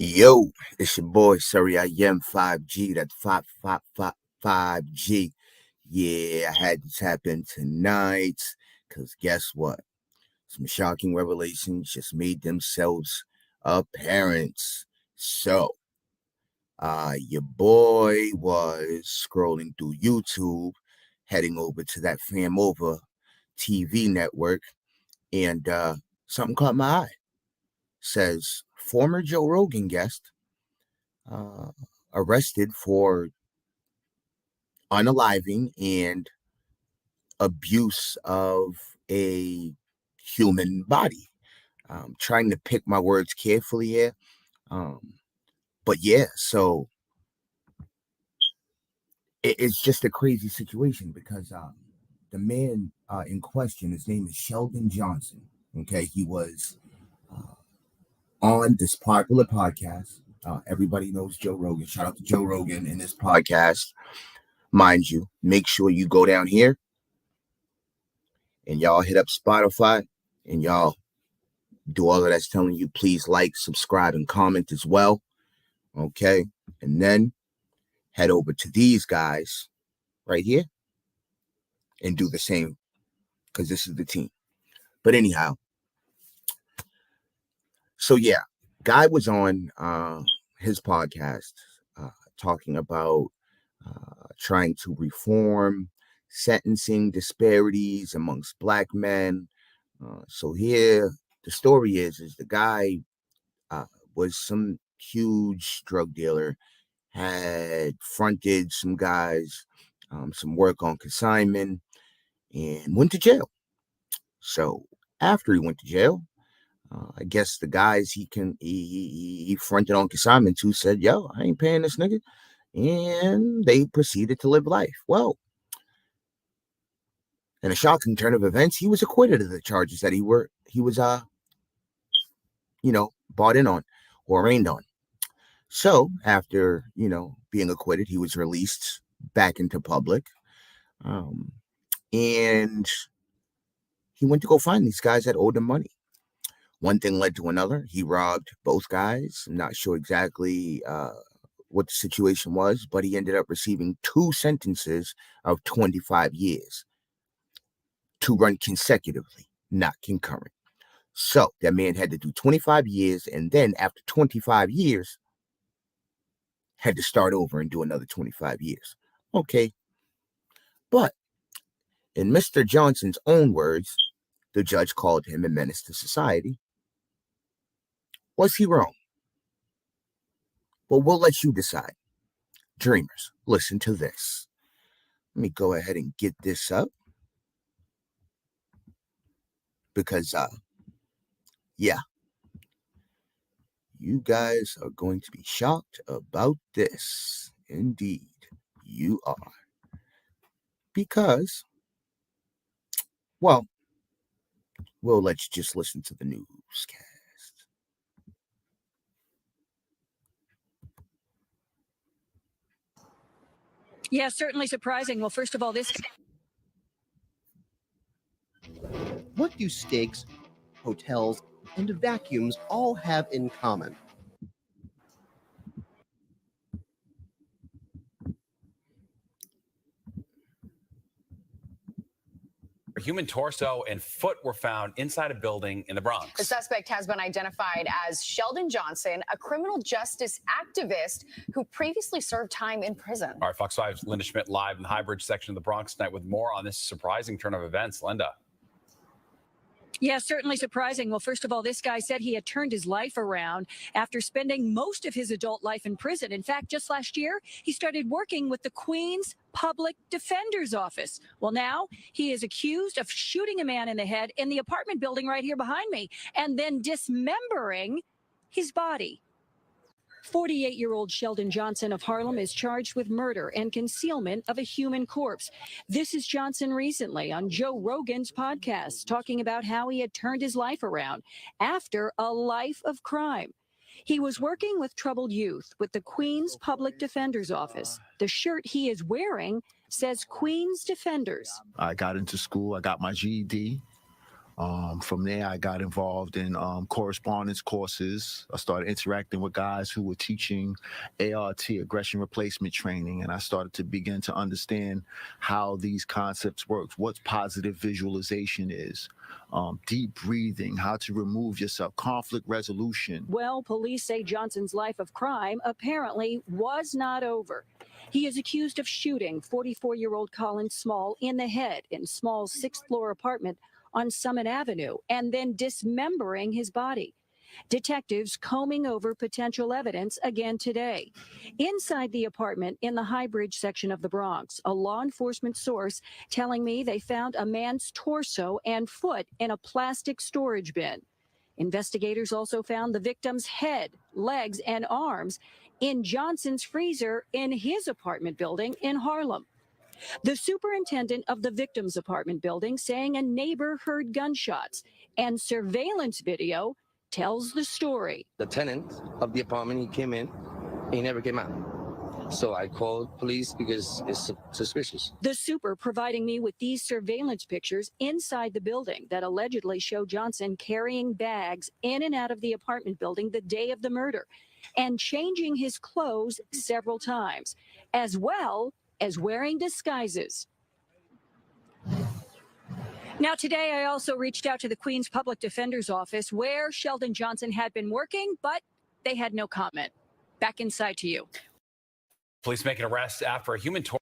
Yo, it's your boy, sorry, I am 5G. That's 5G. Yeah, I had to tap in tonight because guess what? Some shocking revelations just made themselves apparent. So, your boy was scrolling through YouTube, heading over to that Fam Over TV network, and something caught my eye. Says former Joe Rogan guest uh, arrested for unaliving and abuse of a human body. Trying to pick my words carefully here. Um, but yeah, so it's just a crazy situation because the man in question, his name is Sheldon Johnson. Okay, he was uh, on this popular podcast. Everybody knows Joe Rogan. Shout out to Joe Rogan in this podcast. Mind you, make sure you go down here and y'all hit up Spotify and y'all do all of that's telling you. Please like, subscribe, and comment as well. Okay. And then head over to these guys right here and do the same because this is the team. But anyhow, so yeah, guy was on his podcast talking about trying to reform sentencing disparities amongst black men. So here, the story is the guy uh, was some huge drug dealer, had fronted some guys, some work on consignment, and went to jail. So after he went to jail, I guess the guys he fronted on consignment to said, "Yo, I ain't paying this nigga," and they proceeded to live life. Well, in a shocking turn of events, he was acquitted of the charges that he was bought in on or arraigned on. So after being acquitted, he was released back into public, um, and he went to go find these guys that owed him money. One thing led to another. He robbed both guys. I'm not sure exactly what the situation was, but he ended up receiving two sentences of 25 years to run consecutively, not concurrent. So that man had to do 25 years, and then after 25 years, had to start over and do another 25 years. Okay. But in Mr. Johnson's own words, the judge called him a menace to society. Was he wrong? Well, we'll let you decide. Dreamers, listen to this. Let me go ahead and get this up because, yeah, you guys are going to be shocked about this. Indeed, you are. Because, well, we'll let you just listen to the newscast. Yeah, certainly surprising. Well, first of all, What do steaks, hotels, and vacuums all have in common? A human torso and foot were found inside a building in the Bronx. The suspect has been identified as Sheldon Johnson, a criminal justice activist who previously served time in prison. All right, Fox 5's Linda Schmidt live in the High Bridge section of the Bronx tonight with more on this surprising turn of events. Linda. Yeah, certainly surprising. Well, first of all, this guy said he had turned his life around after spending most of his adult life in prison. In fact, just last year, he started working with the Queens Public Defender's Office. Well, now he is accused of shooting a man in the head in the apartment building right here behind me and then dismembering his body. 48-year-old Sheldon Johnson of Harlem is charged with murder and concealment of a human corpse. This is Johnson recently on Joe Rogan's podcast, talking about how he had turned his life around after a life of crime. He was working with troubled youth with the Queens Public Defender's Office. The shirt he is wearing says Queens Defenders. I got into school. I got my GED. From there, I got involved in correspondence courses. I started interacting with guys who were teaching ART, aggression replacement training, and I started to begin to understand how these concepts work, what positive visualization is, deep breathing, how to remove yourself, conflict resolution. Well, police say Johnson's life of crime apparently was not over. He is accused of shooting 44-year-old Colin Small in the head in Small's sixth-floor apartment on Summit Avenue and then dismembering his body. Detectives combing over potential evidence again today. Inside the apartment in the High Bridge section of the Bronx, a law enforcement source telling me they found a man's torso and foot in a plastic storage bin. Investigators also found the victim's head, legs, and arms in Johnson's freezer in his apartment building in Harlem. The superintendent of the victim's apartment building saying a neighbor heard gunshots, and surveillance video tells the story. The tenant of the apartment, he came in, he never came out. So I called police because it's suspicious. The super providing me with these surveillance pictures inside the building that allegedly show Johnson carrying bags in and out of the apartment building the day of the murder and changing his clothes several times, as well as wearing disguises. Now, today, I also reached out to the Queens Public Defender's Office where Sheldon Johnson had been working, but they had no comment. Back inside to you. Police make an arrest after a human torch.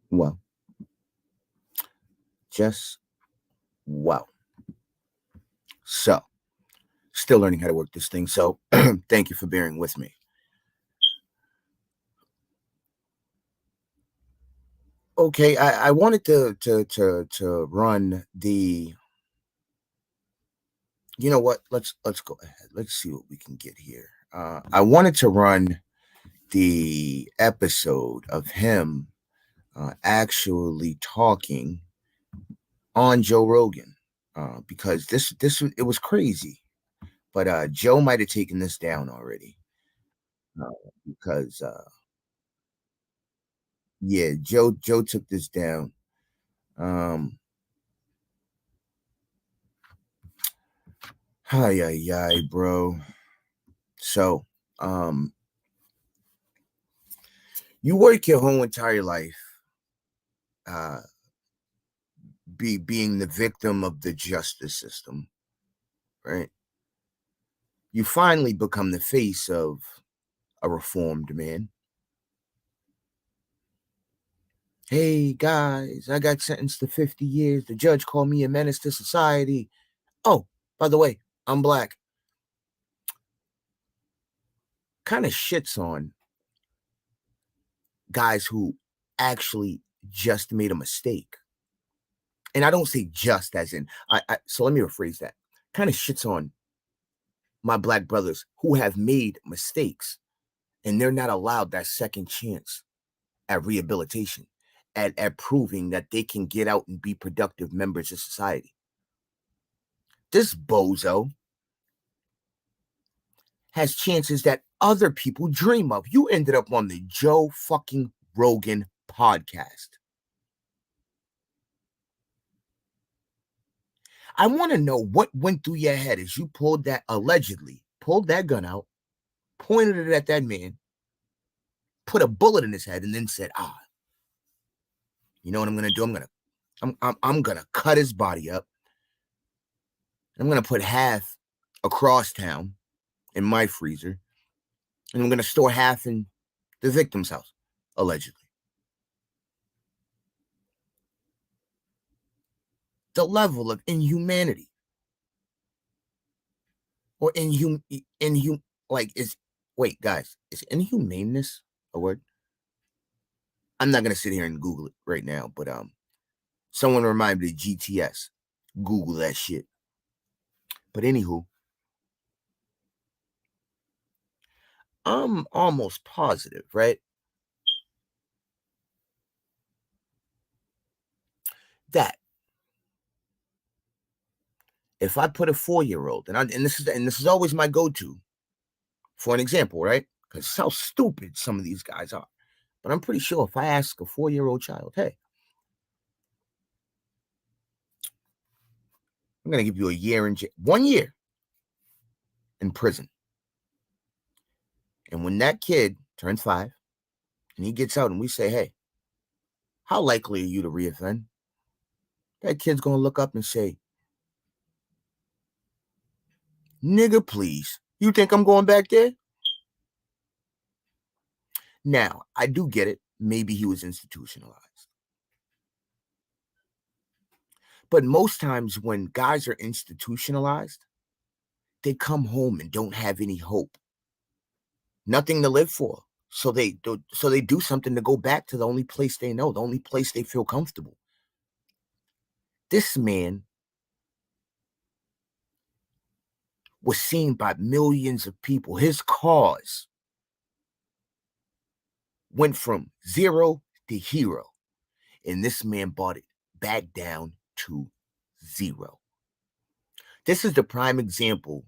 Well, just wow. So, still learning how to work this thing. So, thank you for bearing with me. Okay, I wanted to run the. You know what? Let's go ahead. Let's see what we can get here. I wanted to run the episode of him actually talking on Joe Rogan because this it was crazy, but Joe might have taken this down already uh, because yeah, Joe took this down. Um, hi, bro. So, um, you work your whole entire life uh, being the victim of the justice system, right? You finally become the face of a reformed man. Hey guys, I got sentenced to 50 years. The judge called me a menace to society. Oh, by the way, I'm black. Kind of shits on guys who actually just made a mistake. And I don't say just as in, so let me rephrase that. Kind of shits on my black brothers who have made mistakes and they're not allowed that second chance at rehabilitation, at proving that they can get out and be productive members of society. This bozo has chances that other people dream of. You ended up on the Joe fucking Rogan podcast. I want to know what went through your head as you allegedly pulled that gun out, pointed it at that man, put a bullet in his head, and then said, you know what I'm gonna do? I'm gonna cut his body up. I'm gonna put half across town in my freezer, and I'm gonna store half in the victim's house, allegedly. The level of inhumanity or like wait, guys, is inhumaneness a word? I'm not gonna sit here and Google it right now, but someone remind me of GTS. Google that shit. But anywho, I'm almost positive, right? that if I put a 4-year-old, and this is always my go-to for an example, right? Because how stupid some of these guys are. But I'm pretty sure if I ask a 4-year-old child, hey, I'm gonna give you a year in jail, 1 year in prison. And when that kid turns 5 and he gets out and we say, hey, how likely are you to reoffend? That kid's gonna look up and say, nigga, please. You think I'm going back there? Now, I do get it. Maybe he was institutionalized. But most times when guys are institutionalized, they come home and don't have any hope. Nothing to live for. So they do something to go back to the only place they know, the only place they feel comfortable. This man was seen by millions of people. His cause went from 0 to hero. And this man brought it back down to 0. This is the prime example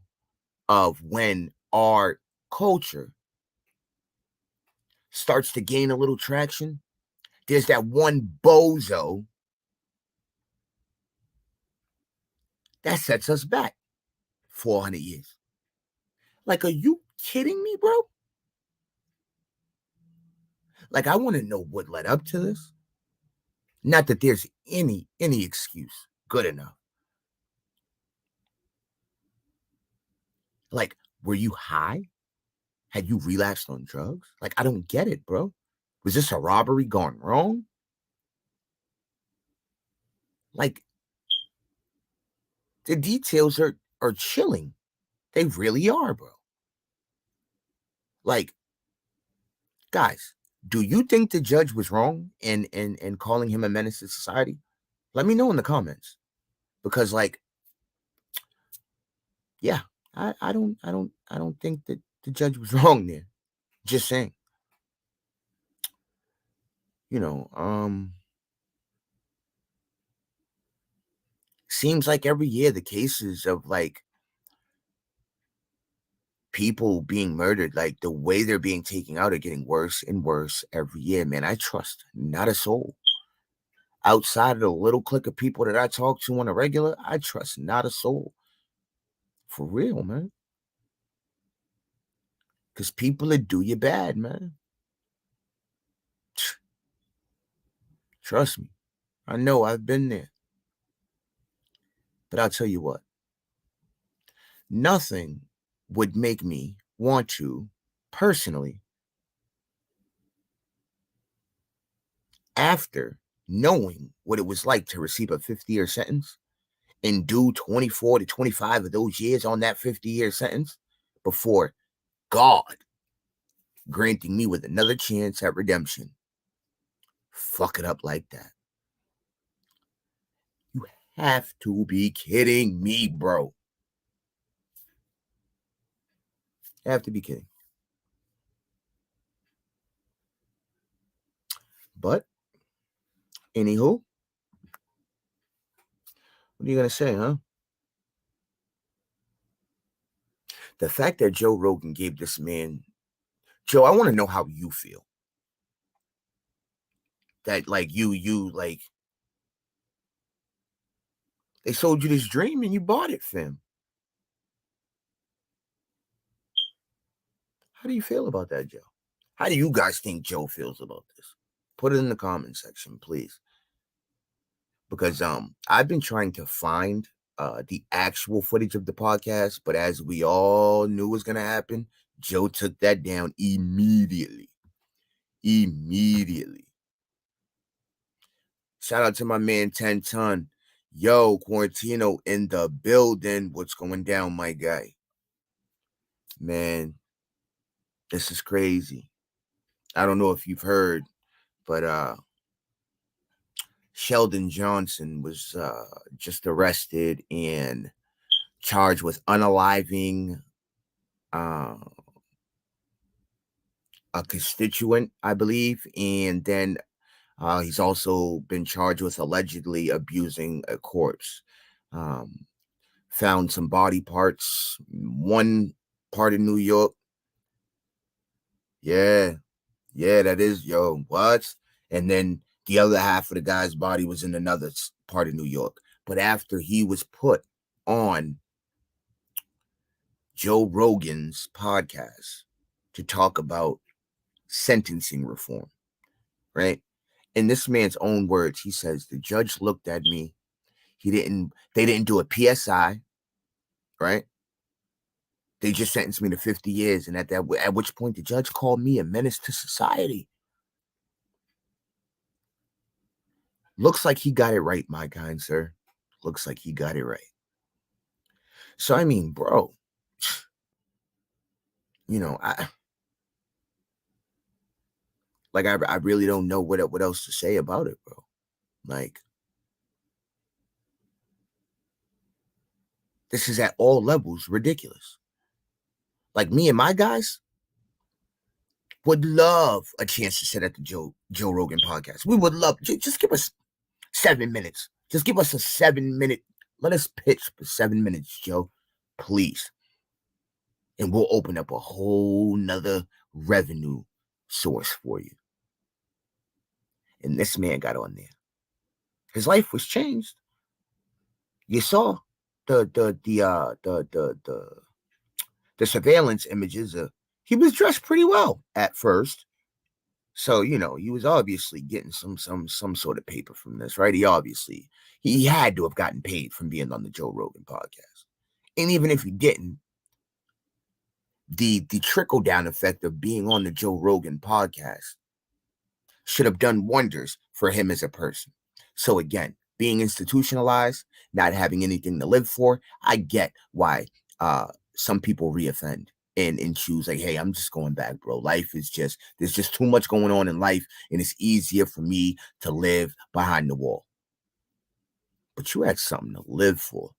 of when our culture starts to gain a little traction. There's that one bozo that sets us back 400 years. Like, are you kidding me, bro? Like, I want to know what led up to this. Not that there's any excuse good enough. Like, were you high? Had you relapsed on drugs? Like, I don't get it, bro. Was this a robbery gone wrong? Like, the details are chilling. They really are, bro. Like, guys, do you think the judge was wrong in calling him a menace to society? Let me know in the comments. Because, like, yeah, I don't think that the judge was wrong there. Just saying. You know, seems like every year the cases of like people being murdered, like the way they're being taken out, are getting worse and worse every year, man. I trust not a soul. Outside of the little clique of people that I talk to on a regular, I trust not a soul. For real, man. Because people that do you bad, man. Trust me. I know I've been there. But I'll tell you what. Nothing would make me want to, personally, after knowing what it was like to receive a 50-year sentence and do 24 to 25 of those years on that 50-year sentence before God granting me with another chance at redemption. Fuck it up like that. You have to be kidding me, bro. You have to be kidding. But, anywho, what are you going to say, huh? The fact that Joe Rogan gave this man, Joe, I want to know how you feel. That, like, like, they sold you this dream and you bought it, fam. How do you feel about that, Joe? How do you guys think Joe feels about this? Put it in the comment section, please. Because I've been trying to find the actual footage of the podcast, but as we all knew was gonna happen, Joe took that down immediately. Shout out to my man 10 Ton. Yo, Quarantino in the building. What's going down, my guy? Man, this is crazy. I don't know if you've heard, but Sheldon Johnson was just arrested and charged with unaliving a constituent, I believe, and then He's also been charged with allegedly abusing a corpse. Found some body parts, one part in New York. Yeah, yeah, that is, yo, what? And then the other half of the guy's body was in another part of New York. But after he was put on Joe Rogan's podcast to talk about sentencing reform, right? In this man's own words, he says, the judge looked at me. They didn't do a PSI, right? They just sentenced me to 50 years. And at which point the judge called me a menace to society. Looks like he got it right, my kind sir. Looks like he got it right. So, I mean, bro, I really don't know what else to say about it, bro. Like, this is at all levels ridiculous. Like, me and my guys would love a chance to sit at the Joe Rogan podcast. We would love, just give us 7 minutes. Just give us a 7-minute. Let us pitch for 7 minutes, Joe, please. And we'll open up a whole nother revenue source for you. And this man got on there. His life was changed. You saw the surveillance images. He was dressed pretty well at first. So, he was obviously getting some sort of paper from this, right? He had to have gotten paid from being on the Joe Rogan podcast. And even if he didn't, the trickle down effect of being on the Joe Rogan podcast should have done wonders for him as a person. So again, being institutionalized, not having anything to live for, I get why some people reoffend and choose like, hey, I'm just going back, bro. Life is there's just too much going on in life, and it's easier for me to live behind the wall. But you had something to live for.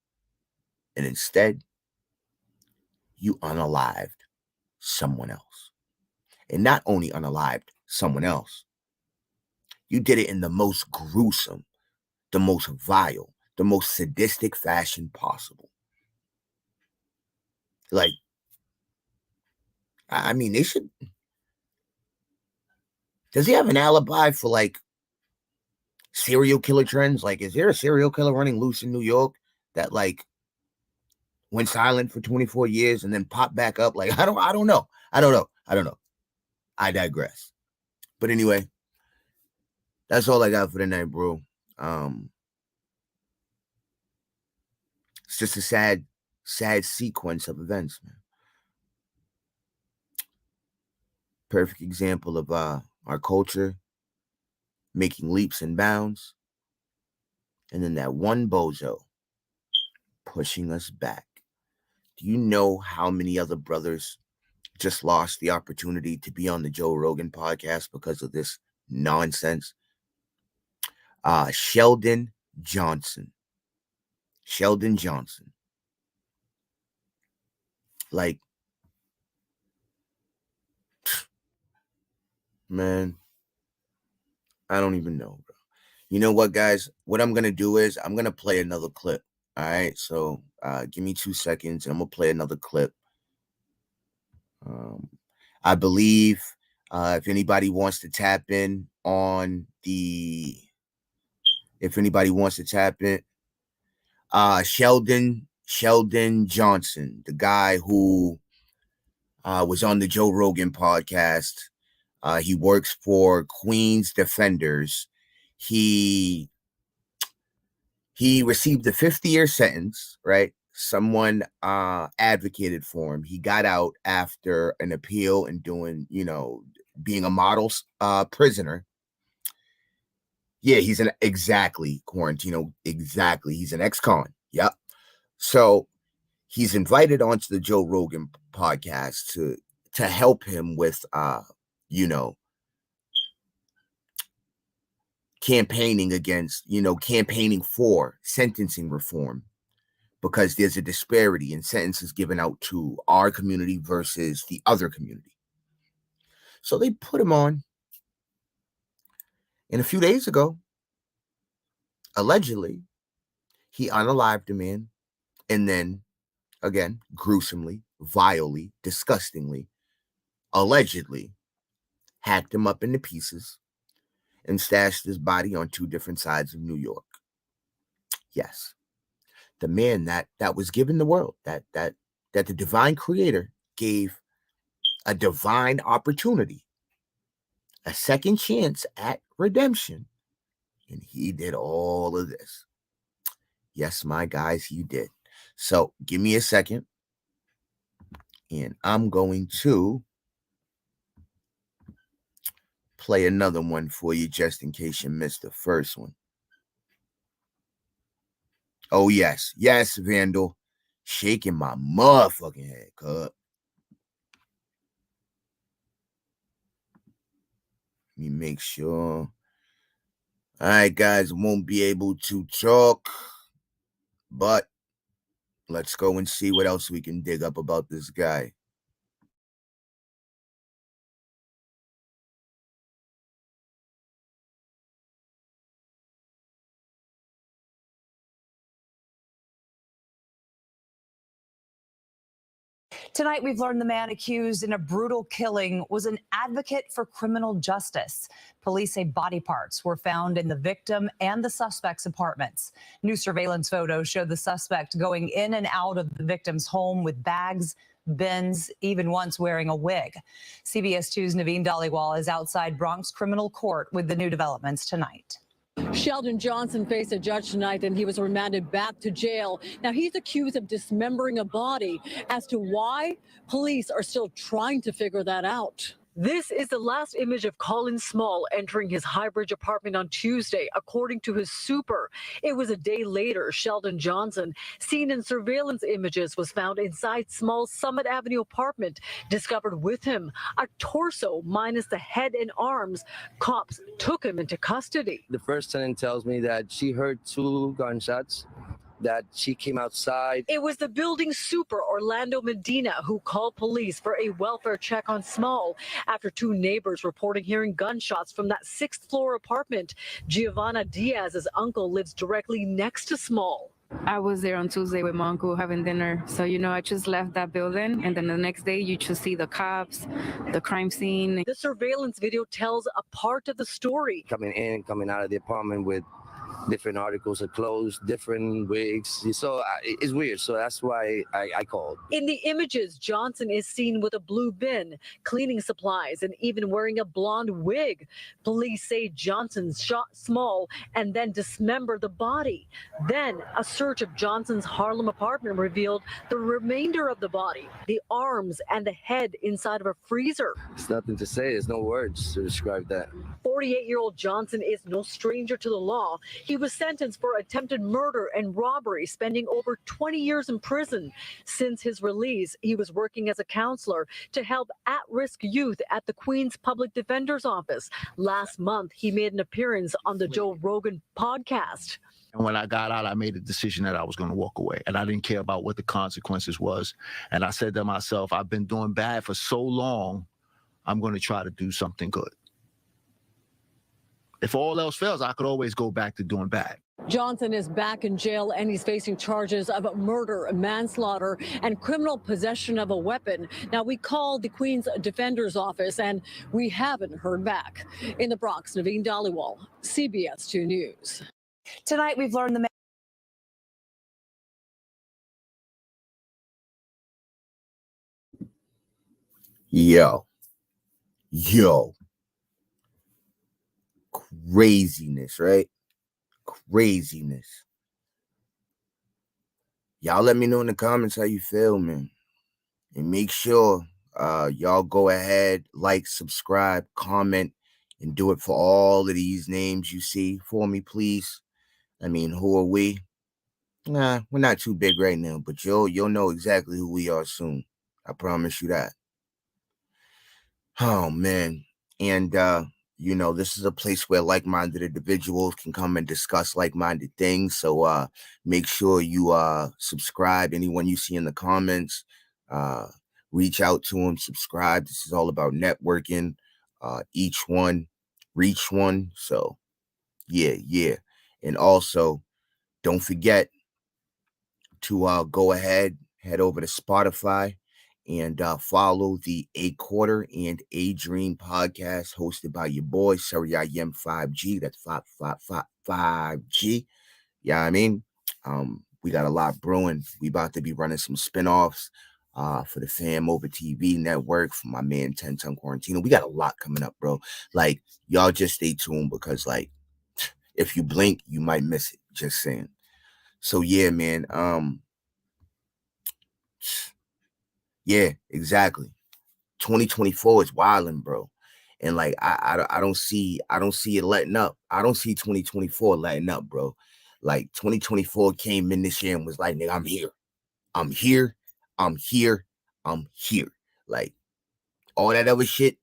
And instead, you unalived someone else. And not only unalived someone else, you did it in the most gruesome, the most vile, the most sadistic fashion possible. Like, I mean, they should. Does he have an alibi for like serial killer trends? Like, is there a serial killer running loose in New York that like went silent for 24 years and then popped back up? Like, I don't know. I digress. But anyway, that's all I got for tonight, bro. It's just a sad sequence of events, man. Perfect example of our culture making leaps and bounds, and then that one bozo pushing us back. Do you know how many other brothers just lost the opportunity to be on the Joe Rogan podcast because of this nonsense? Sheldon Johnson. Like, man, I don't even know, bro. You know what, guys? What I'm going to do is I'm going to play another clip. All right. So give me 2 seconds and I'm going to play another clip. I believe if anybody wants to tap in on Sheldon Johnson, the guy who was on the Joe Rogan podcast. He works for Queens Defenders. He received a 50-year sentence, right? Someone advocated for him. He got out after an appeal and being a model prisoner. Yeah, he's Quarantino, exactly. He's an ex-con. Yep. So he's invited onto the Joe Rogan podcast to help him with campaigning for sentencing reform, because there's a disparity in sentences given out to our community versus the other community. So they put him on, And a few days ago, allegedly, he unalived a man and then, again, gruesomely, vilely, disgustingly, allegedly, hacked him up into pieces and stashed his body on 2 different sides of New York. Yes, the man that was given the world, that the divine creator gave a divine opportunity, a second chance at redemption, and he did all of this. Yes, my guys, he did. So give me a second, and I'm going to play another one for you just in case you missed the first one. Oh, yes. Yes, Vandal. Shaking my motherfucking head, cuz. Let me make sure. All right, guys, won't be able to talk, but let's go and see what else we can dig up about this guy. Tonight, we've learned the man accused in a brutal killing was an advocate for criminal justice. Police say body parts were found in the victim and the suspect's apartments. New surveillance photos show the suspect going in and out of the victim's home with bags, bins, even once wearing a wig. CBS 2's Naveen Dhaliwal is outside Bronx Criminal Court with the new developments tonight. Sheldon Johnson faced a judge tonight and he was remanded back to jail. Now he's accused of dismembering a body. As to why, police are still trying to figure that out. This is the last image of Colin Small entering his Highbridge apartment on Tuesday, according to his super. It was a day later, Sheldon Johnson, seen in surveillance images, was found inside Small's Summit Avenue apartment. Discovered with him, a torso minus the head and arms. Cops took him into custody. The first tenant tells me that she heard 2 gunshots, that she came outside. It was the building super, Orlando Medina, who called police for a welfare check on Small after 2 neighbors reporting hearing gunshots from that 6th floor apartment. Giovanna Diaz's uncle lives directly next to Small. I was there on Tuesday with my uncle having dinner. So, I just left that building. And then the next day, you just see the cops, the crime scene. The surveillance video tells a part of the story. Coming in, coming out of the apartment with different articles of clothes, different wigs. So it's weird. So that's why I called. In the images, Johnson is seen with a blue bin, cleaning supplies, and even wearing a blonde wig. Police say Johnson shot Small and then dismembered the body. Then a search of Johnson's Harlem apartment revealed the remainder of the body, the arms and the head inside of a freezer. There's nothing to say. There's no words to describe that. 48-year-old Johnson is no stranger to the law. He was sentenced for attempted murder and robbery, spending over 20 years in prison. Since his release, he was working as a counselor to help at-risk youth at the Queens Public Defender's Office. Last month, he made an appearance on the Joe Rogan podcast. And when I got out, I made a decision that I was going to walk away, and I didn't care about what the consequences was. And I said to myself, I've been doing bad for so long, I'm going to try to do something good. If all else fails, I could always go back to doing bad. Johnson is back in jail and he's facing charges of murder, manslaughter, and criminal possession of a weapon. Now, we called the Queens Defender's Office and we haven't heard back. In the Bronx, Naveen Dhaliwal, CBS 2 News. Tonight, we've learned the Yo. Craziness, right? Craziness. Y'all let me know in the comments how you feel, man. And make sure y'all go ahead, like, subscribe, comment, and do it for all of these names you see for me, please. I mean, who are we? Nah, we're not too big right now, but you'll know exactly who we are soon. I promise you that. Oh, man. And, this is a place where like-minded individuals can come and discuss like-minded things. So make sure you subscribe. Anyone you see in the comments, reach out to them, subscribe. This is all about networking. Each one, reach one. So Yeah. And also, don't forget to go ahead, head over to Spotify and follow the A Quarter and A Dream podcast hosted by your boy, Yem 5G. That's 5G. Yeah, I mean, we got a lot brewing. We about to be running some spinoffs for the Fam Over TV network, for my man 10 Ton Quarantino. We got a lot coming up, bro. Like, y'all just stay tuned because, like, if you blink, you might miss it. Just saying. So yeah, man. Yeah, exactly. 2024 is wilding, bro. And like I don't see it letting up. I don't see 2024 letting up, bro. Like 2024 came in this year and was like, nigga, I'm here. I'm here. I'm here. I'm here. Like all that other shit,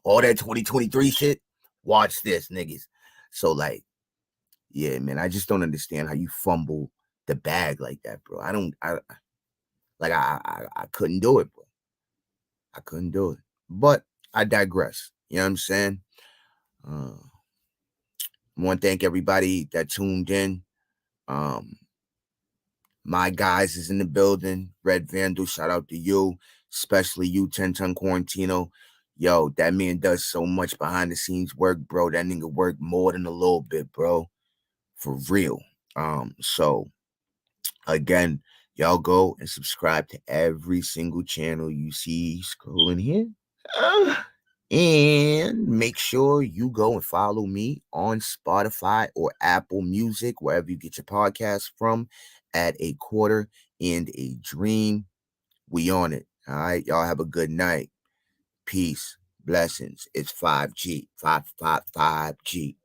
all that 2023 shit. Watch this, niggas. So like, yeah, man, I just don't understand how you fumble the bag like that, bro. I couldn't do it, bro. I couldn't do it. But I digress. You know what I'm saying? I want to thank everybody that tuned in. My guys is in the building. Red Vandal, shout out to you, especially you, 10 Ton Quarantino. Yo, that man does so much behind the scenes work, bro. That nigga work more than a little bit, bro. For real. So again, y'all go and subscribe to every single channel you see scrolling here. And make sure you go and follow me on Spotify or Apple Music, wherever you get your podcast from, at A Quarter and A Dream. We on it. All right. Y'all have a good night. Peace. Blessings. It's 5G. 555G.